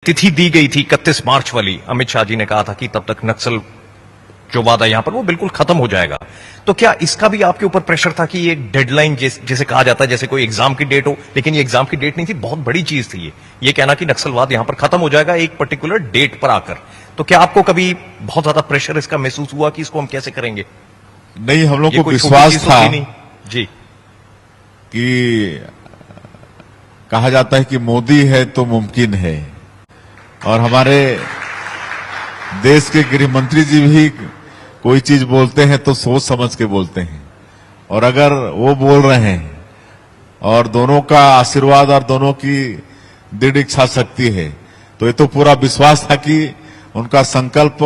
तिथि दी गई थी 31 मार्च वाली, अमित शाह जी ने कहा था कि तब तक नक्सल जो वादा यहां पर वो बिल्कुल खत्म हो जाएगा। तो क्या इसका भी आपके ऊपर प्रेशर था कि ये डेडलाइन जैसे कहा जाता है जैसे कोई एग्जाम की डेट हो, लेकिन ये एग्जाम की डेट नहीं थी, बहुत बड़ी चीज थी ये कहना कि नक्सलवाद यहां पर खत्म हो जाएगा एक पर्टिकुलर डेट पर आकर। तो क्या आपको कभी बहुत ज्यादा प्रेशर इसका महसूस हुआ कि इसको हम कैसे करेंगे? नहीं, हम लोग ये को कोई छोटी विश्वास चीज तो था थी नहीं जी। कि कहा जाता है कि मोदी है तो मुमकिन है, और हमारे देश के गृह मंत्री जी भी कोई चीज बोलते हैं तो सोच समझ के बोलते हैं, और अगर वो बोल रहे हैं और दोनों का आशीर्वाद और दोनों की दृढ़ इच्छा शक्ति है, तो ये तो पूरा विश्वास था कि उनका संकल्प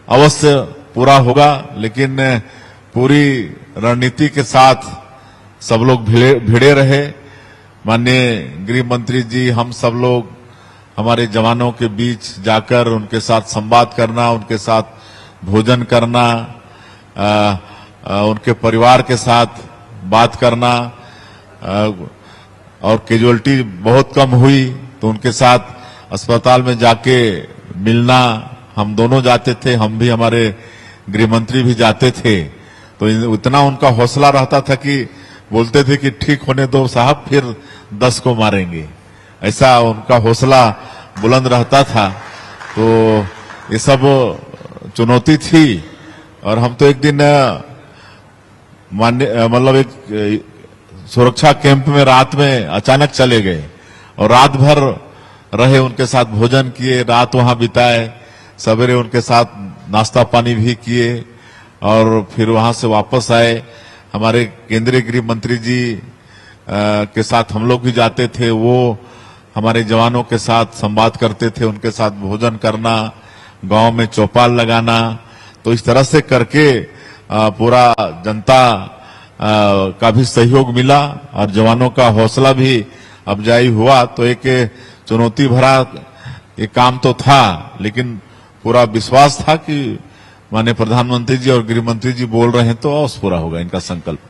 अवश्य पूरा होगा। लेकिन पूरी रणनीति के साथ सब लोग भिड़े रहे। माननीय गृह मंत्री जी, हम सब लोग हमारे जवानों के बीच जाकर उनके साथ संवाद करना, उनके साथ भोजन करना, उनके परिवार के साथ बात करना, और कैजुअलिटी बहुत कम हुई तो उनके साथ अस्पताल में जाके मिलना, हम दोनों जाते थे, हम भी, हमारे गृह मंत्री भी जाते थे। तो इतना उनका हौसला रहता था कि बोलते थे कि ठीक होने दो साहब, फिर 10 को मारेंगे। ऐसा उनका हौसला बुलंद रहता था। तो ये सब चुनौती थी। और हम तो एक दिन मतलब एक सुरक्षा कैंप में रात में अचानक चले गए और रात भर रहे, उनके साथ भोजन किए, रात वहां बिताए, सवेरे उनके साथ नाश्ता पानी भी किए और फिर वहां से वापस आए। हमारे केंद्रीय गृह मंत्री जी के साथ हम लोग भी जाते थे, वो हमारे जवानों के साथ संवाद करते थे, उनके साथ भोजन करना, गांव में चौपाल लगाना। तो इस तरह से करके पूरा जनता का भी सहयोग मिला और जवानों का हौसला भी अफजाई हुआ। तो एक चुनौती भरा ये काम तो था, लेकिन पूरा विश्वास था कि माननीय प्रधानमंत्री जी और गृह मंत्री जी बोल रहे हैं तो अवश्य पूरा होगा इनका संकल्प।